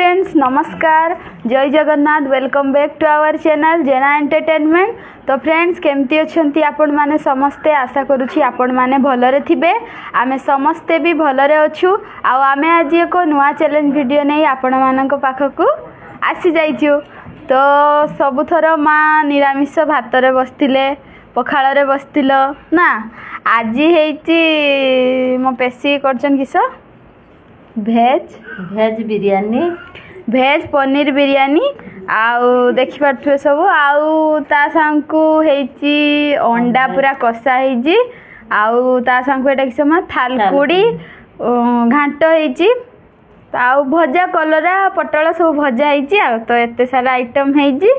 Friends नमस्कार जय Jagannath welcome back to our channel Jena entertainment. तो फ्रेंड्स केमती अच्छी आपण माने समस्ते आशा करुछि आपण माने भलरे थिबे आमे समस्ते भी भलरे अछु। आमे आज एक नुआ चैलेंज वीडियो नहीं आपण मानक पाखकु आसी जाइछु। तो सबुथर माँ निरामिष भात रे बसतिले पखाल रे बसतिलो ना आज हेइछि मो पेशी करछन किस भेज बिरयानी भेज पनीर बिरयानी आउ देखि पारथुए सब आउ ता सांगकु हेइछि अंडा पूरा कसा हेइछि आउ ता सांगकु एटा किस मा थालकुड़ी घांट हेइछि आउ भजा कलरा पटल सब भजा हेइछि आ तो एते सारा आइटम हेइछि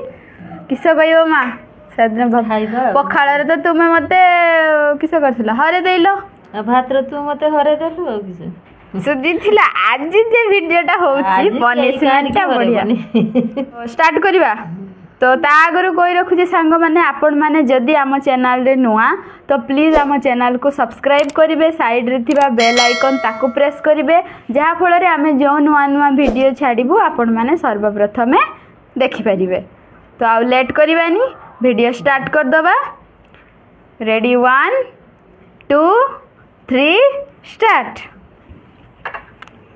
किस कहयो मा सदन पखाल रे तो तुमे मते किस करथिला हरे देइलो भात रे तू मते हरे देलु आ किस सुधी थिला आज जे वीडियोटा होउची पनिशमेंटटा बढ़िया स्टार्ट करिवा। तो ता आगरु कोइ रखुची सांग माने आपण माने जदी आम चैनल रे नुआ तो प्लीज आम चैनल को सब्सक्राइब करिवे साइड रे थिबा बेल आइकन ताकू प्रेस करिवे जहा फल रे आमे जो नुआ नुआ वीडियो छाड़िबु आपण माने सर्वप्रथमे देखि परिवे। तो आ लेट करिवानी वीडियो स्टार्ट कर दबा। रेडी 1 2 3 स्टार्ट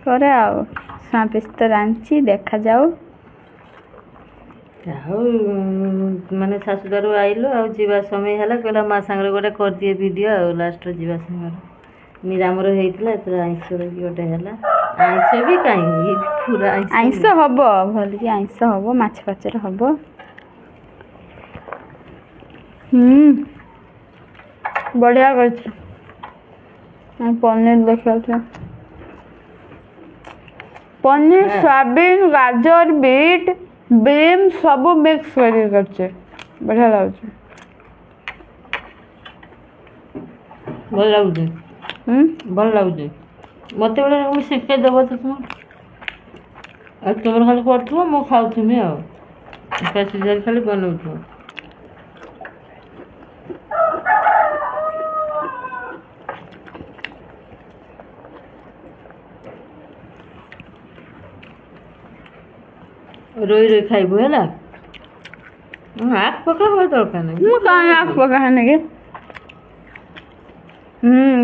करे आओ सापिस तो रांची देखा जाओ माने सासुदारू आइलो आ जीवा समय हला कहला मा संग रे गोटे कर दिए वीडियो आ लास्ट रे जीवा संग निरामर हेइतला त आइस रे गोटे हला आइस भी काई पूरा आइस हबो भल कि आइस हबो माछ पाचर हबो बढ़िया करछ पनीर देखा था पनीर सोयाबीन गाजर बीट बीम सब मिक्स करके बढ़िया लागे भल लागे मत बड़े शिखे देव तो तुम तुम खाली कर मो खाऊमी खाली बनाऊ रोई रोई खाइबु है आख पका हुआ दरकार नहीं मु कान आख पका है के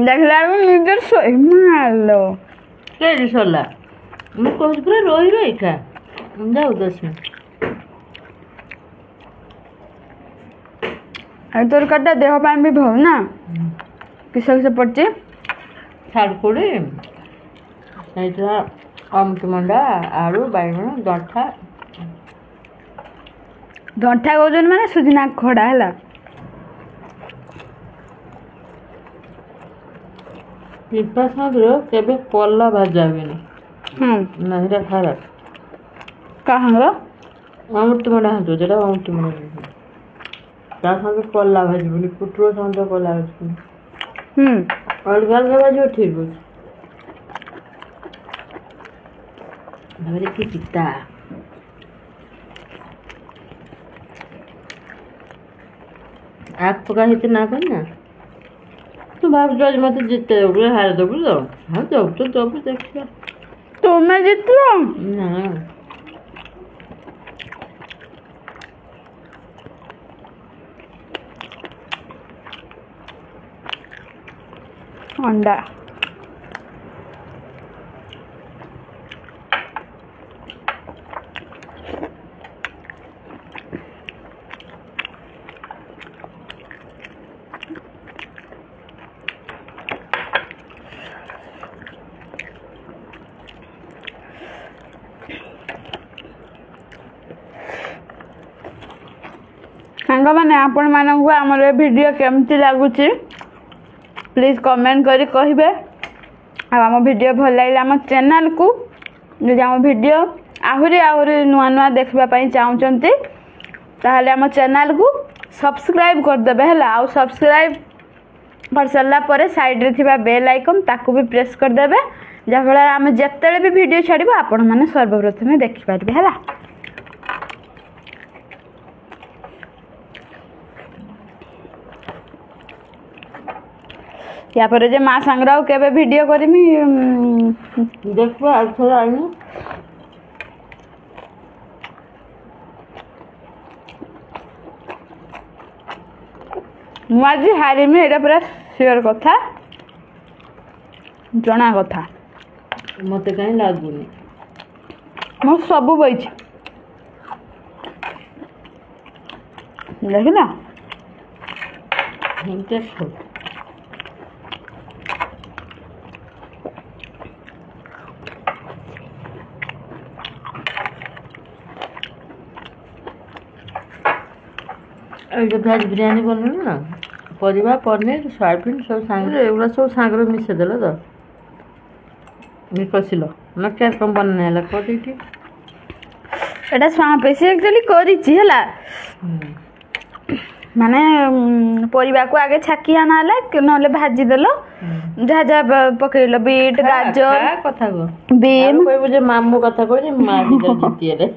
देखला निजर सोई मारलो के सोला मु कहू पूरा रोई रोई खा जाऊ 10 मिनट आ तोर कटा देह पाए भी भव ना किस से पड़चे थालकुड़ी एटा अमृतभंडा आलू बैगन दंठा दंठा गोजन माने सुजना खड़ा है टिपा सागरो केबे पल्ला भाजाबेनी नहिरा खारा कहां अमृतभंडा हतो जेटा अमृतभंडा ता संगे पल्ला भाजबनी पुटरो संगे पल्ला भाजबनी अलग अलग भाजो ठीक हो धरे की पिता आख पका हेते ना करना तू भाव जज मत जीते होगे हार दबु तो हां जब तो जब देखिए तो मैं जीतलो ना अंडा सांग मैंने आपण मानक आमर वीडियो केमती लगुच प्लीज कमेंट करी कहिबे आम वीडियो भल लगे आम चैनल को जदि आम वीडियो आहुरी आहुरी नुआ नुआ देखा चाहते ताहले आम चैनल को सब्सक्राइब करदेबे है आ सब्सक्राइब कर सारा पर साइड रे थिबा बेल आइकन ताकू भी प्रेस करदेबे जहाँफल आम जिते भी वीडियो छाड़ब आपण मैंने सर्वप्रथमे देखिपारे है। या पर जे माँ सांगराव केबे वीडियो करमी देखो आज थोड़ा आइनु ମୁଁ ଆଜି ହାରିମି ଏଇଟା ପୁରା ସିଓର କଥା ଜଣା କଥା ମତେ କାହିଁ ଲାଗୁନି ମୁଁ ସବୁ ବଇଛି ଦେଖିଲ ଏଇଟା ଖାଉ ଯଦି ଆଜି ବିରିୟାନୀ ବନେଇଲୁ ନା ପରିବା ପନିର ସୋୟାବିନ୍ ସବୁ ସାଙ୍ଗରେ ଏଗୁଡ଼ା ସବୁ ସାଙ୍ଗରେ ମିଶେଇଦେଲ ତ କଷିଲ ନା କେମିତି କ'ଣ ବନେଇ ହେଲା କରିକି ଏଇଟା ସ୍ୱାମୀ ବେଶୀ ଆକ୍ଚୁଆଲି କରିଛି ହେଲା ମାନେ ପରିବାକୁ ଆଗେ ଛାକି ଆଣା ହେଲା ନହେଲେ ଭାଜିଦେଲ ଯାହା ଯାହା ପକେଇଲ ବିଟ୍ ଗାଜର କଥା କୁହ ବିମ୍ କହିବୁ ଯେ ମାମୁଁ କଥା କହୁଛି ମା ଜିତିଏଲେ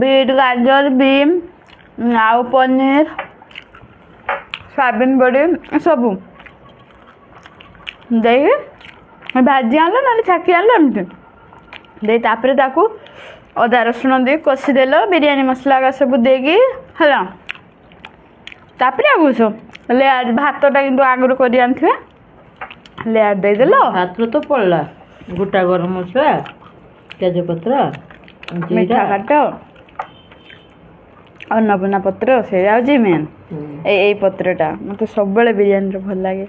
ବିଟ୍ ଗାଜର ବିମ୍ ଆଉ ପନିର ସୋୟାବିନ୍ ବଡ଼ି ସବୁ ଦେଇକି ଭାଜି ଆଣିଲ ନହେଲେ ଛାକି ଆଣିଲ ଏମିତି ଦେଇ ତାପରେ ତାକୁ ଅଦା ରସୁଣ ଦେଇ କଷିଦେଲ ବିରିୟାନୀ ମସଲା ସବୁ ଦେଇକି ହେଲା ତାପରେ ଆଉ ଲେୟାର ଭାତଟା କିନ୍ତୁ ଆଗରୁ କରି ଆଣିଥିବେ ଲେୟାର ଦେଇଦେଲ ଭାତରୁ ତ ପଡ଼ିଲା ଗୋଟା ଗରମ ମସଲା ତେଜପତ୍ର ମିଠା କାଟ ଅନ୍ନପୂର୍ଣ୍ଣା ପତ୍ର ସେଇଟା ହେଉଛି ମେନ୍ ଏଇ ପତ୍ରଟା ମୋତେ ସବୁବେଳେ ବିରିୟାନୀରେ ଭଲ ଲାଗେ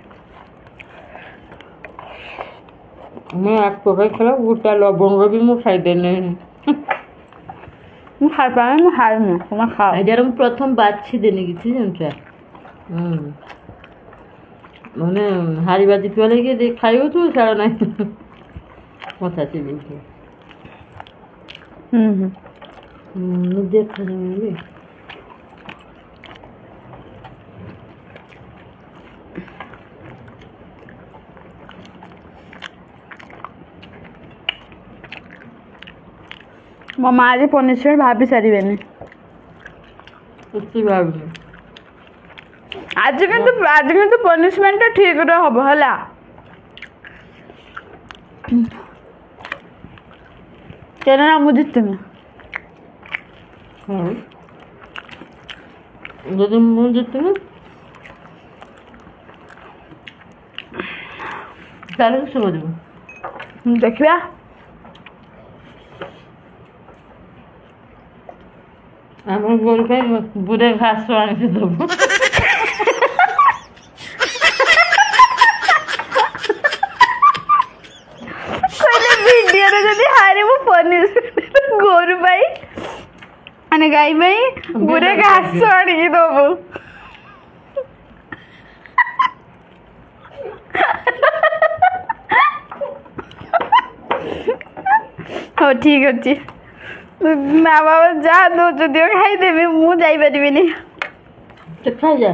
ମୁଁ ଆକୁ ଖାଇଥିଲା ଗୋଟା ଲବଙ୍ଗ ବି ମୁଁ ଖାଇଦେନି ମୁଁ ଖାଇପାରେ ମୁଁ ଖାଇନି ତୁମେ ଖାଅ ଏଇଟାରେ ମୁଁ ପ୍ରଥମ ବାଛିଦେନି କିଛି ଜାଣିଛ ମାନେ ହାରି ବାଜି ଥିବା ଲାଗି ଖାଇବୁ ତୁ ଛାଡ଼ ନାହିଁ କଥା ଚିବିକି ଦେଖାଯାଉନି ମୋ ମା ଆଜି ପନିରମେଣ୍ଟ ଭାବି ସାରିବେନି କିଛି ଭାବୁନି ଆଜି କିନ୍ତୁ ପନିଶମେଣ୍ଟ ଠିକରେ ହବ ହେଲା କେନ ନା ମୁଁ ଜିତିମି ଯଦି ମୁଁ ଜିତିବି ତାହେଲେ କିଛି କରିବୁ ଦେଖିବା ଆମ ଗୋରୁ ପାଇଁ ବୁରେ ଘାସ ଆଣିକି ଦେବୁ କହିଲେ ଭିଡ଼ିଓରେ ଯଦି ହାରିବୁ ପନିର ଗୋରୁ ପାଇଁ ମାନେ ଗାଈ ପାଇଁ ବୁରେ ଘାସ ଆଣିକି ଦେବୁ ହଉ ଠିକ ଅଛି ମା ବାବା ଯାହା ଦଉଛ ଦିଅ ଖାଇଦେବି ମୁଁ ଯାଇପାରିବିନି ଖାଇଯା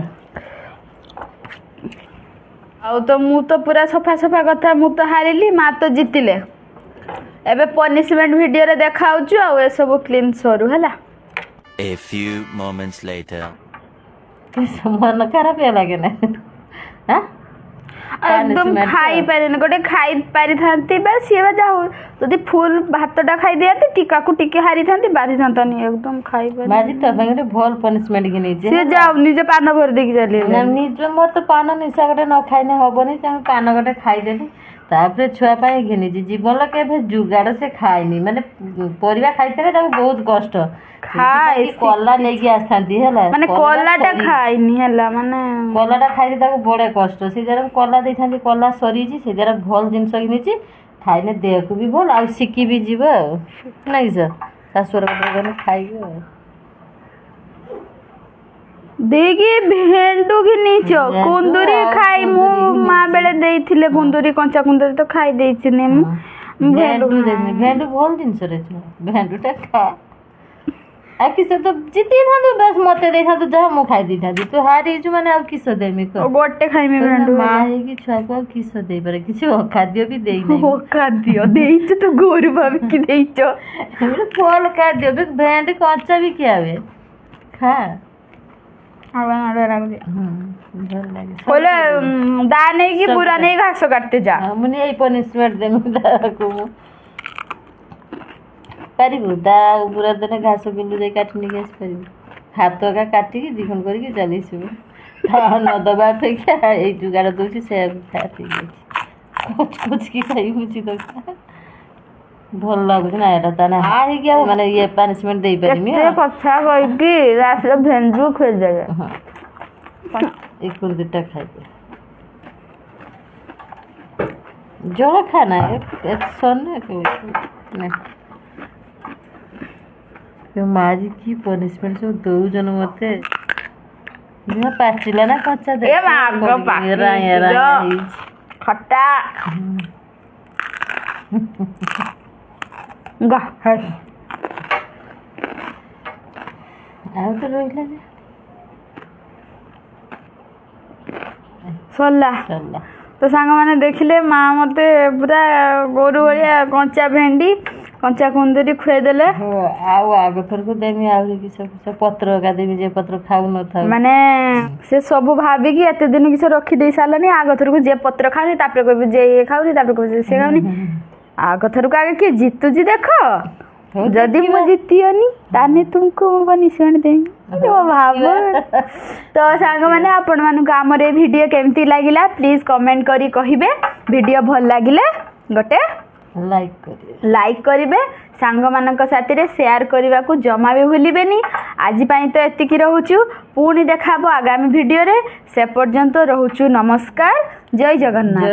ଆଉ ତ ମୁଁ ତ ପୁରା ସଫା ସଫା କଥା ମୁଁ ତ ହାରିଲି ମା ତ ଜିତିଲେ ଏବେ ପନିଶମେଣ୍ଟ ଭିଡ଼ିଓରେ ଦେଖାଉଛୁ ଆଉ ଏସବୁ କ୍ଲିନ୍ ସରୁ ହେଲା A few moments later. ମନ ଖରାପ ଲାଗେ ନା एकदम खाई पारेन गोटे खाई पारि थांती बा सिए बा जाऊ जदी फुल भातटा खाई दियाती टिका को टिके हारी थांती बाधी थांतानी एकदम खाई पारे माजी तो संगे भल पनिशमेंट के नीचे से जाऊ निजे पान भर देकी चली ना निजे मोर तो पान निशा गोटे न खाइने हबनी त पान गोटे खाई देली तापरे छुआ पाई घिनी जीवन के जुगाड़ से खाइनी माने परिवा खाइते बहुत कष्ट खाई कला लेके आस्थांती हैला माने कलाटा खाइनी हैला माने कलाटा खाइते ताको बड़े कष्ट से जरा कला देथांती कला सरीजी से जरा भल जिंस किनिची खाइने देह को भी भल आ सिकी भी जीव नहीं सर सासुर को खाइबो देगी भेंडू की नीचो कुंदुरी खाई मु मां बेले देइथिले कुंदुरी कंचा कुंदुरी तो खाई देइछि ने मु भेंडू भेंडू भल जिंस रे भेंडूटा खा आ किस तो जिति ना तो बस मते देखा तो जा मु खाई दी था तू हारी छु माने आ किस देमी को गोटे खाई में भेंडू मां हे की छुआ को किस दे पर किछ खाद्य भी देई नहीं ओ खाद्य देइछ तो गोरु भाभी की देइछ हमरे फल खाद्य भी भेंड कंचा भी कियावे खा आवा आडा राग दे भल लागे बोले दा नहीं की पूरा नहीं घास काटते जा मुनी यही पनिशमेंट देनु दा को पारिबु दा पूरा दिन घास बिंदु दे काटनी गैस पारिबु ହାତ ଏକା କାଟିକି ଦି ଖଣ୍ଡ କରିକି ଚାଲିଯିବୁ ନ ଦେବା ଅପେକ୍ଷା ଏଇ ଯୁଗାଡ଼ ଦେଉଛି ସେଇଆକୁ ଖାଇବା ଠିକ୍ ଅଛି କୁଚିକି ଖାଇ ହେଉଛି ତ ଭଲ ଲାଗୁଛି ନା ଏଇଟା ତାହେଲେ ହେଇକି ଆଉ ମାନେ ଇଏ ପାନିସମେଣ୍ଟ ଦେଇପାରିବି କଥା କହିକି ଲାଷ୍ଟରେ ଭେଣ୍ଡରୁ ଖୋଇଦେବେ ଏଇ ଦୁଇଟା ଖାଇବେ ଜଳ ଖାନା ମା ଆଜି କି ପନିସମେଣ୍ଟ ସବୁ ଦଉଛନ ମତେ ପାଚିଲା ନା କଞ୍ଚା ଖଟା ଆଉ ତ ରହିଲା ଯେ ସରିଲା ତ ସାଙ୍ଗମାନେ ଦେଖିଲେ ମା ମତେ ପୁରା ଗୋରୁ ଭଳିଆ କଞ୍ଚା ଭେଣ୍ଡି କଞ୍ଚା କୁନ୍ଦୁରି ଖୁଆଇଦେଲେ ଆଉ ଆଗ ଥରକୁ ଦେମି ଆହୁରି କିସ ପତ୍ର ଏକା ଦେମି ଯେ ପତ୍ର ଖାଉନଥାଉ ମାନେ ସେ ସବୁ ଭାବିକି ଏତେ ଦିନ କିଛି ରଖିଦେଇ ସାରିଲାନି ଆଗ ଥରକୁ ଯେ ପତ୍ର ଖାଉନି ତାପରେ କହିବି ଯେ ଇଏ ଖାଉନି ତାପରେ କହିବି ସେ ଖାଉନି ଆଗ ଥରକୁ ଆଗେ କିଏ ଜିତୁଛି ଦେଖ ଯଦି ମୁଁ ଜିତିବନି ତାହେଲେ ତୁମକୁ ମୁଁ ପନିସମେଣ୍ଟ ଦେବି ଭାବ ତ ସାଙ୍ଗମାନେ ଆପଣମାନଙ୍କୁ ଆମର ଏ ଭିଡ଼ିଓ କେମିତି ଲାଗିଲା ପ୍ଲିଜ୍ କମେଣ୍ଟ କରି କହିବେ ଭିଡ଼ିଓ ଭଲ ଲାଗିଲେ ଗୋଟେ ଲାଇକ୍ କରିବେ ସାଙ୍ଗମାନଙ୍କ ସାଥିରେ ସେୟାର କରିବାକୁ ଜମା ବି ଭୁଲିବେନି ଆଜି ପାଇଁ ତ ଏତିକି ରହୁଛୁ ପୁଣି ଦେଖାହବ ଆଗାମୀ ଭିଡ଼ିଓରେ ସେ ପର୍ଯ୍ୟନ୍ତ ରହୁଛୁ ନମସ୍କାର ଜୟ ଜଗନ୍ନାଥ।